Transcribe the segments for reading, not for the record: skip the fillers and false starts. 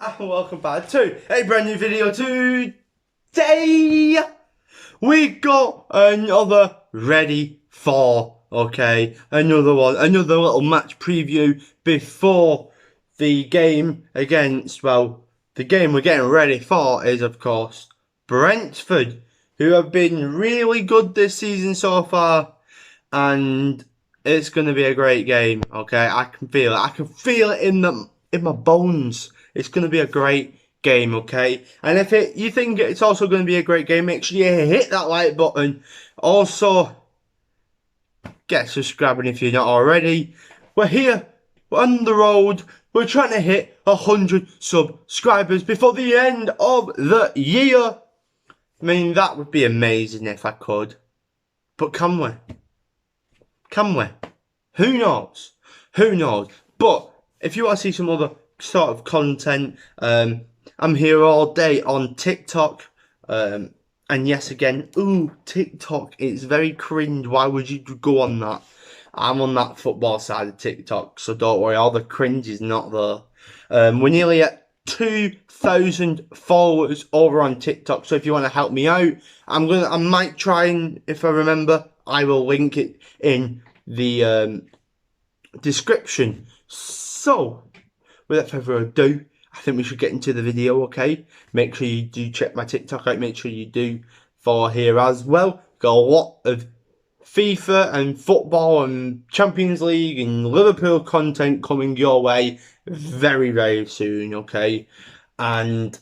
And welcome back to a brand new video. Today we got another ready for, another little match preview before the game against, the game we're getting ready for is of course Brentford, who have been really good this season so far, and it's going to be a great game. I can feel it. I can feel it in my bones. It's going to be a great game, And if you think it's also going to be a great game, make sure you hit that like button. Also, get subscribing if you're not already. We're here. We're on the road. We're trying to hit 100 subscribers before the end of the year. I mean, that would be amazing if I could. But can we? Can we? Who knows? Who knows? But if you want to see some other sort of content, I'm here all day on TikTok. And yes, again, TikTok, it's very cringe. Why would you go on that? I'm on that football side of TikTok, so don't worry, all the cringe is not there. We're nearly at 2,000 followers over on TikTok, so if you want to help me out, I might try, and if I remember, I will link it in the description. So, without further ado, I think we should get into the video, Make sure you do check my TikTok out, make sure you do follow here as well. Got a lot of FIFA and football and Champions League and Liverpool content coming your way very, very soon, And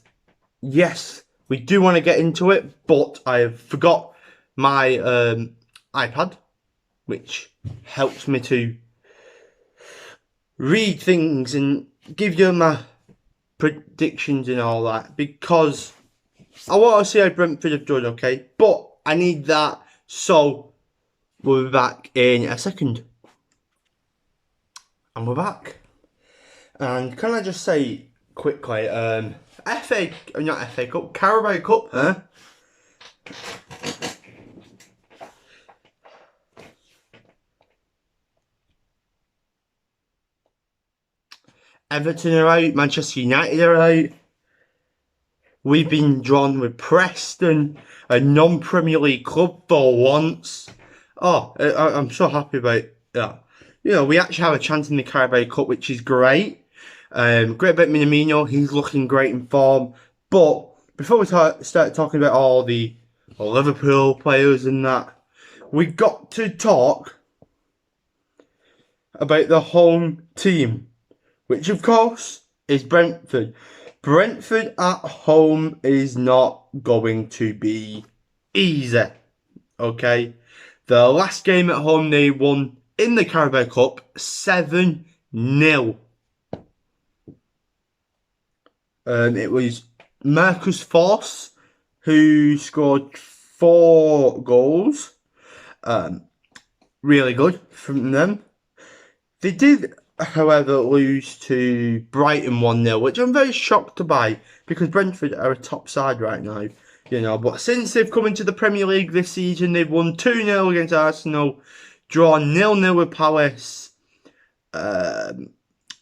yes, we do want to get into it, but I have forgot my iPad, which helps me to read things and give you my predictions and all that, because I want to see how Brentford have done, But I need that, so we'll be back in a second. And we're back. And can I just say quickly, not FA Cup, Carabao Cup, huh? Everton are out, Manchester United are out. We've been drawn with Preston, a non-Premier League club for once. Oh, I'm so happy about that. We actually have a chance in the Carabao Cup, which is great. Great about Minamino, he's looking great in form. But before we start talking about all the Liverpool players and that, we got to talk about the home team, which of course is Brentford. Brentford at home is not going to be easy, The last game at home they won in the Carabao Cup 7-0. It was Marcus Forss who scored 4 goals. Really good from them. They did, however, lose to Brighton 1-0, which I'm very shocked by, because Brentford are a top side right now, But since they've come into the Premier League this season, they've won 2-0 against Arsenal, drawn 0-0 with Palace, 1-1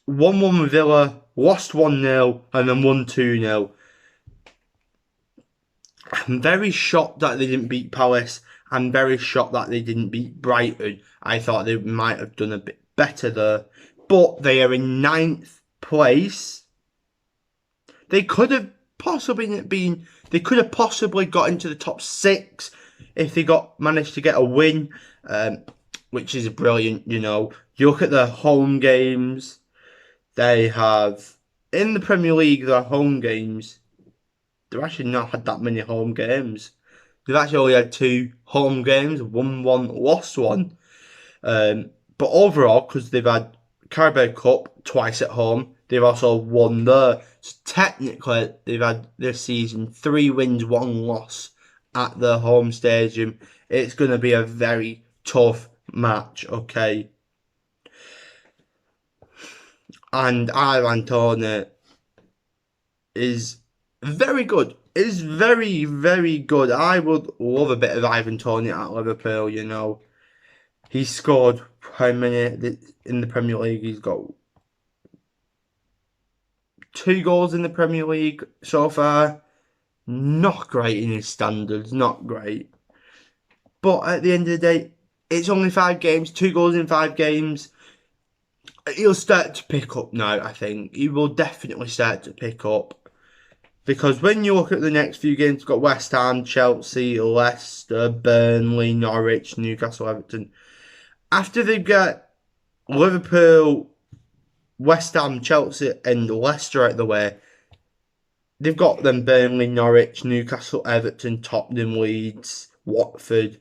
with Villa, lost 1-0, and then won 2-0. I'm very shocked that they didn't beat Palace. I'm very shocked that they didn't beat Brighton. I thought they might have done a bit better there. But they are in 9th place. They could have possibly got into the top 6 if they managed to get a win, which is brilliant, You look at their home games. They have, in the Premier League, their home games, they've actually not had that many home games. They've actually only had 2 home games, won 1, lost 1. But overall, because they've had Carabao Cup twice at home, they've also won there. So technically, they've had this season 3 wins, 1 loss at their home stadium. It's going to be a very tough match, And Ivan Toney is very good. Is very, very good. I would love a bit of Ivan Toney at Liverpool, He scored how many in the Premier League? He's got 2 goals in the Premier League so far. Not great in his standards, not great. But at the end of the day, it's only 5 games, 2 goals in 5 games. He'll start to pick up now, I think. He will definitely start to pick up. Because when you look at the next few games, you've got West Ham, Chelsea, Leicester, Burnley, Norwich, Newcastle, Everton. After they get Liverpool, West Ham, Chelsea and Leicester out of the way, they've got them Burnley, Norwich, Newcastle, Everton, Tottenham, Leeds, Watford,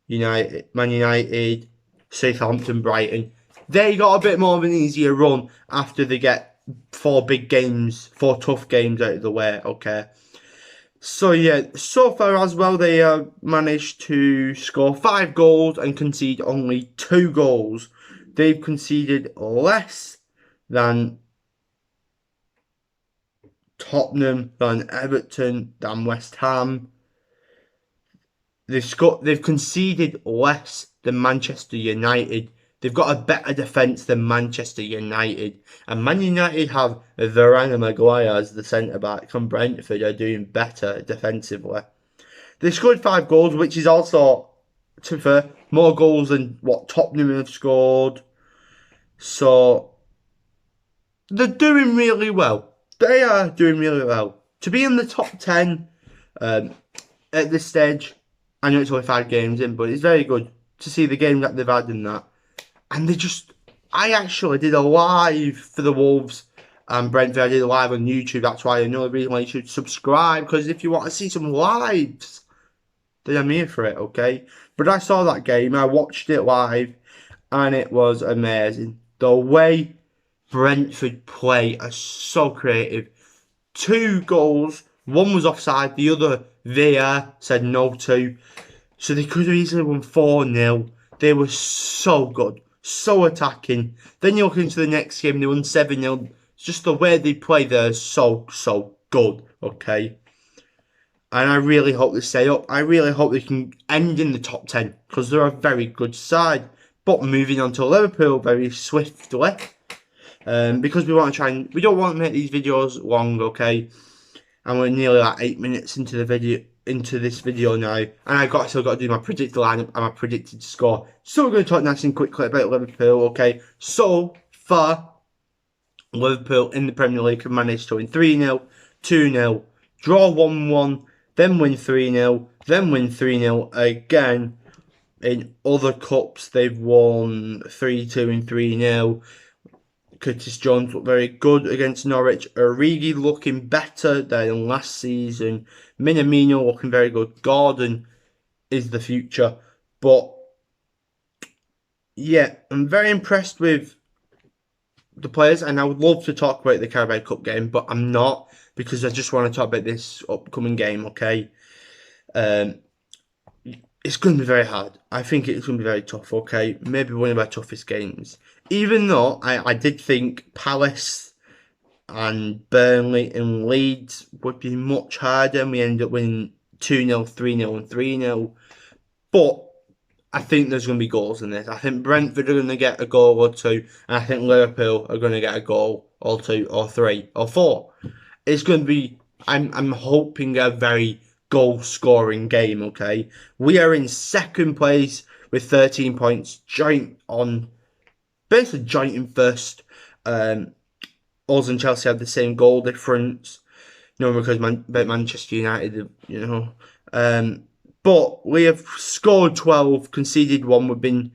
Man United, Southampton, Brighton. They got a bit more of an easier run after they get 4 tough games out of the way, okay? So yeah, so far as well, they managed to score 5 goals and concede only 2 goals. They've conceded less than Tottenham, than Everton, than West Ham. They've conceded less than Manchester United. They've got a better defence than Manchester United. And Man United have Varane and Maguire as the centre-backs, and Brentford are doing better defensively. They scored 5 goals, which is also, to be fair, more goals than what Tottenham have scored. So, they're doing really well. They are doing really well. To be in the top 10 at this stage, I know it's only 5 games in, but it's very good to see the games that they've had in that. And I actually did a live for the Wolves and Brentford. I did a live on YouTube. That's why another reason why you should subscribe. Because if you want to see some lives, then I'm here for it, okay? But I saw that game. I watched it live. And it was amazing. The way Brentford play are so creative. 2 goals. One was offside. The other, VAR said no to. So they could have easily won 4-0. They were so good. So attacking. Then you look into the next game, they won 7-0. It's just the way they play there is so good, okay? And I really hope they stay up. I really hope they can end in the top 10 because they're a very good side. But moving on to Liverpool very swiftly. Because we want to we don't want to make these videos long, okay? And we're nearly like 8 minutes into this video now, and I still got to do my predicted lineup and my predicted score. So we're going to talk nice and quickly about Liverpool, okay? So far, Liverpool in the Premier League have managed to win 3-0, 2-0, draw 1-1, then win 3-0, then win 3-0 again. In other cups, they've won 3-2 and 3-0. Curtis Jones looked very good against Norwich. Origi looking better than last season. Minamino looking very good. Gordon is the future. But, yeah, I'm very impressed with the players. And I would love to talk about the Carabao Cup game, but I'm not. Because I just want to talk about this upcoming game, okay? It's going to be very hard. I think it's going to be very tough, okay? Maybe one of our toughest games. Even though I did think Palace and Burnley and Leeds would be much harder, and we ended up winning 2-0, 3-0 and 3-0. But I think there's going to be goals in this. I think Brentford are going to get a goal or 2, and I think Liverpool are going to get a goal or 2 or 3 or 4. It's going to be, I'm hoping, a very goal-scoring game, okay? We are in second place with 13 points, basically joint in first. Us and Chelsea have the same goal difference. Because Manchester United, but we have scored 12, conceded 1. We've been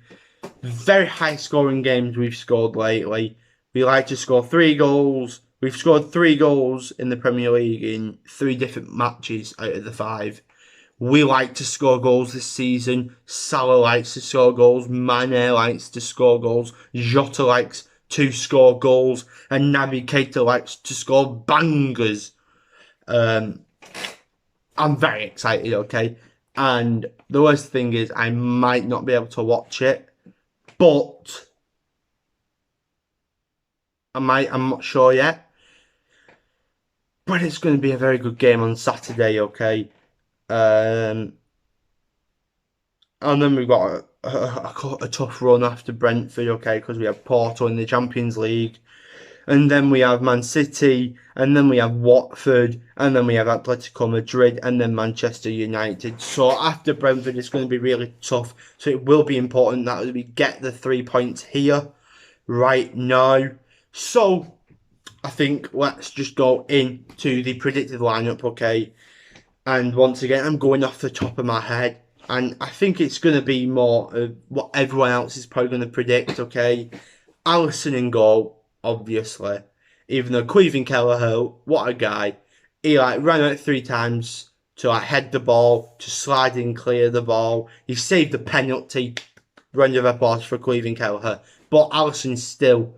very high scoring games we've scored lately. We like to score 3 goals. We've scored 3 goals in the Premier League in 3 different matches out of the 5. We like to score goals this season. Salah likes to score goals. Mane likes to score goals. Jota likes to score goals. And Naby Keita likes to score bangers. I'm very excited, okay? And the worst thing is I might not be able to watch it. But I'm not sure yet. But it's going to be a very good game on Saturday, okay? And then we've got a tough run after Brentford, okay, because we have Porto in the Champions League. and then we have Man City, and then we have Watford, and then we have Atletico Madrid, and then Manchester United. So after Brentford, it's going to be really tough. So it will be important that we get the 3 points here right now. So I think let's just go into the predicted lineup, okay? And once again, I'm going off the top of my head. And I think it's going to be more of what everyone else is probably going to predict, okay? Alisson in goal, obviously. Even though Cleveland Kelleher, what a guy. He ran out 3 times to head the ball, to slide and clear the ball. He saved the penalty. Round of applause for Cleveland Kelleher. But Alisson's still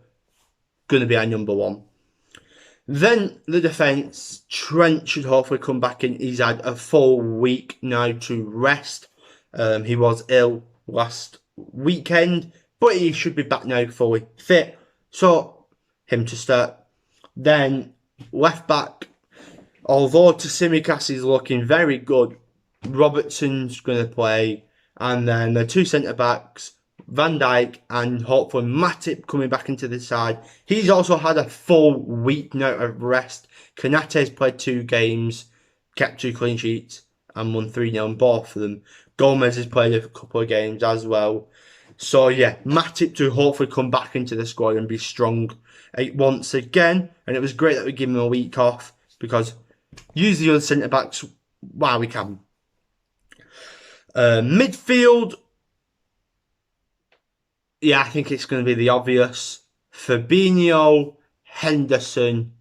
going to be our number 1. Then the defence, Trent should hopefully come back in. He's had a full week now to rest. He was ill last weekend, but he should be back now fully fit. So, him to start. Then, left back, although Tsimikas is looking very good, Robertson's going to play. And then the 2 centre backs, Van Dijk and hopefully Matip coming back into the side. He's also had a full week now of rest. Konate's played 2 games, kept 2 clean sheets, and won 3-0 in both of them. Gomez has played a couple of games as well. So yeah, Matip to hopefully come back into the squad and be strong once again. And it was great that we gave him a week off, because use the other centre backs while we can. Midfield, yeah, I think it's going to be the obvious. Fabinho, Henderson,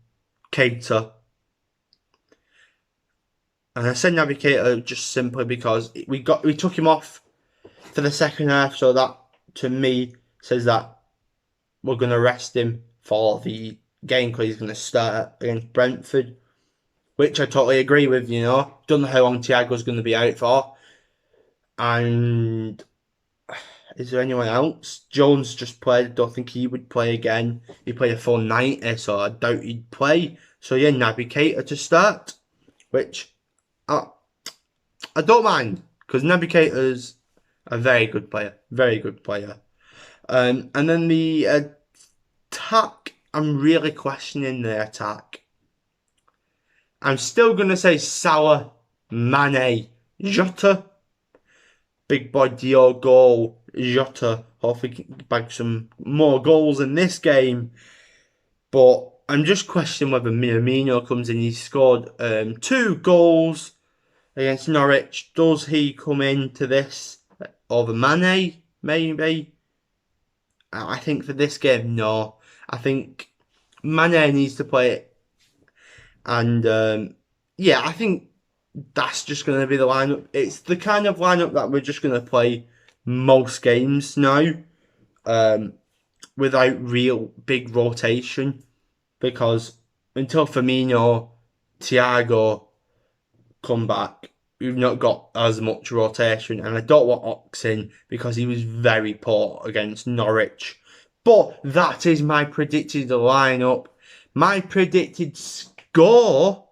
Keita. And I said Naby Keita just simply because we took him off for the second half, so that to me says that we're going to rest him for the game because he's going to start against Brentford, which I totally agree with, you know. Don't know how long Thiago's going to be out for. And is there anyone else? Jones just played. I don't think he would play again. He played a full 90, so I doubt he'd play. So yeah, Naby Keita to start, which I don't mind, because Naby Keita's a very good player. Very good player. And then the attack, I'm really questioning the attack. I'm still going to say Salah, Mane, Jota, big boy Diogo Jota. Hopefully he can bag some more goals in this game. But I'm just questioning whether Minamino comes in. He scored 2 goals against Norwich. Does he come into this over Mane? Maybe. I think for this game, no. I think Mane needs to play it. And yeah, I think that's just going to be the lineup. It's the kind of lineup that we're just going to play most games now, without real big rotation, because until Firmino, Thiago come back, we've not got as much rotation, and I don't want Ox in because he was very poor against Norwich. But that is my predicted lineup. My predicted score.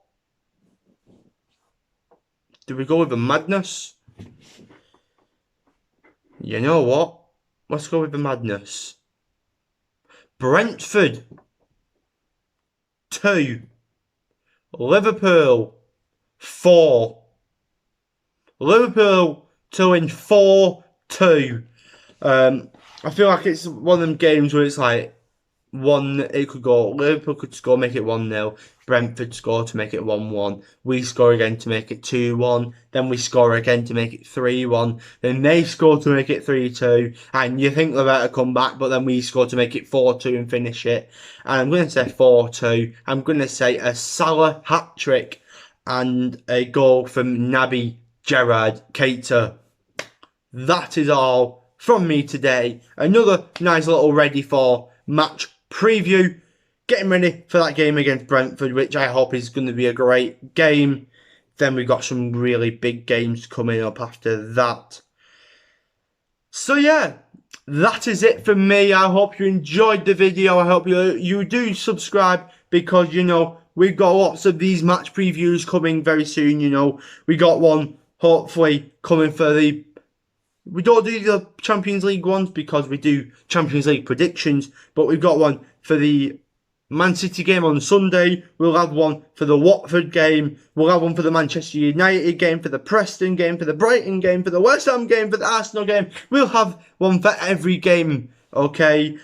Do we go with the madness? You know what? Let's go with the madness. Brentford 2. Liverpool 4. Liverpool to win 4-2. I feel like it's one of them games where it's like it could go, Liverpool could score, make it 1-0. Brentford score to make it 1-1. We score again to make it 2-1. Then we score again to make it 3-1. Then they score to make it 3-2. And you think they're about to come back, but then we score to make it 4-2 and finish it. And I'm going to say 4-2. I'm going to say a Salah hat-trick and a goal from Naby Gerrard Keita. That is all from me today. Another nice little ready for match preview. Getting ready for that game against Brentford, which I hope is going to be a great game. Then we've got some really big games coming up after that. So yeah, that is it from me. I hope you enjoyed the video. I hope you do subscribe, because, you know, we've got lots of these match previews coming very soon. You know, we got one hopefully coming for the... We don't do the Champions League ones because we do Champions League predictions, but we've got one for the Man City game on Sunday. We'll have one for the Watford game. We'll have one for the Manchester United game, for the Preston game, for the Brighton game, for the West Ham game, for the Arsenal game. We'll have one for every game, okay?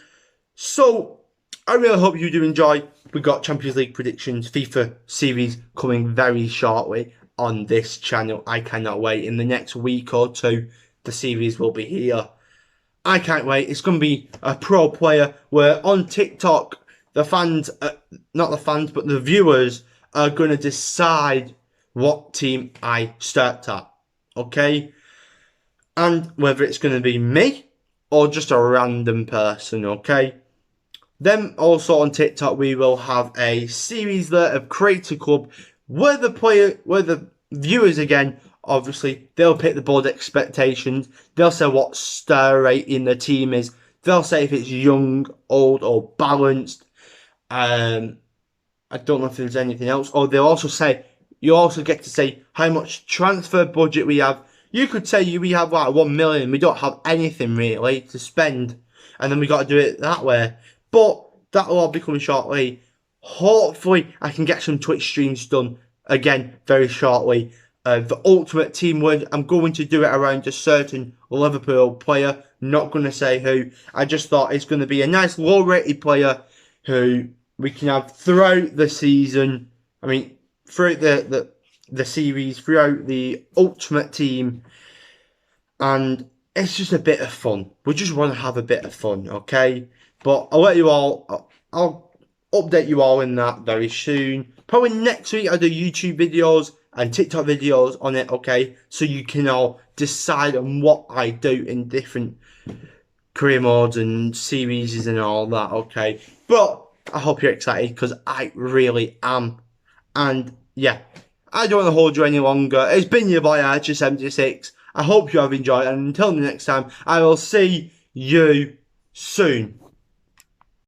So, I really hope you do enjoy. We got Champions League predictions, FIFA series coming very shortly on this channel. I cannot wait. In the next week or two, the series will be here. I can't wait. It's going to be a pro player where on TikTok, the fans, not the fans, but the viewers are going to decide what team I start at. Okay? And whether it's going to be me or just a random person. Okay? Then also on TikTok, we will have a series there of Creator Club where the viewers again, obviously, they'll pick the board expectations. They'll say what star rating the team is. They'll say if it's young, old, or balanced. I don't know if there's anything else. Or they'll also say, you also get to say how much transfer budget we have. You could say we have like 1 million. We don't have anything really to spend. And then we got to do it that way. But that'll all be coming shortly. Hopefully, I can get some Twitch streams done again very shortly. The Ultimate Team word, I'm going to do it around a certain Liverpool player. Not going to say who. I just thought it's going to be a nice low-rated player who we can have throughout the season. I mean, throughout the series, throughout the Ultimate Team. And it's just a bit of fun. We just want to have a bit of fun, okay? But I'll update you all in that very soon. Probably next week I'll do YouTube videos and TikTok videos on it, okay? So you can all decide on what I do in different career modes and series and all that, okay? But I hope you're excited because I really am. And yeah, I don't want to hold you any longer. It's been your boy Archer76. I hope you have enjoyed, and until the next time, I will see you soon.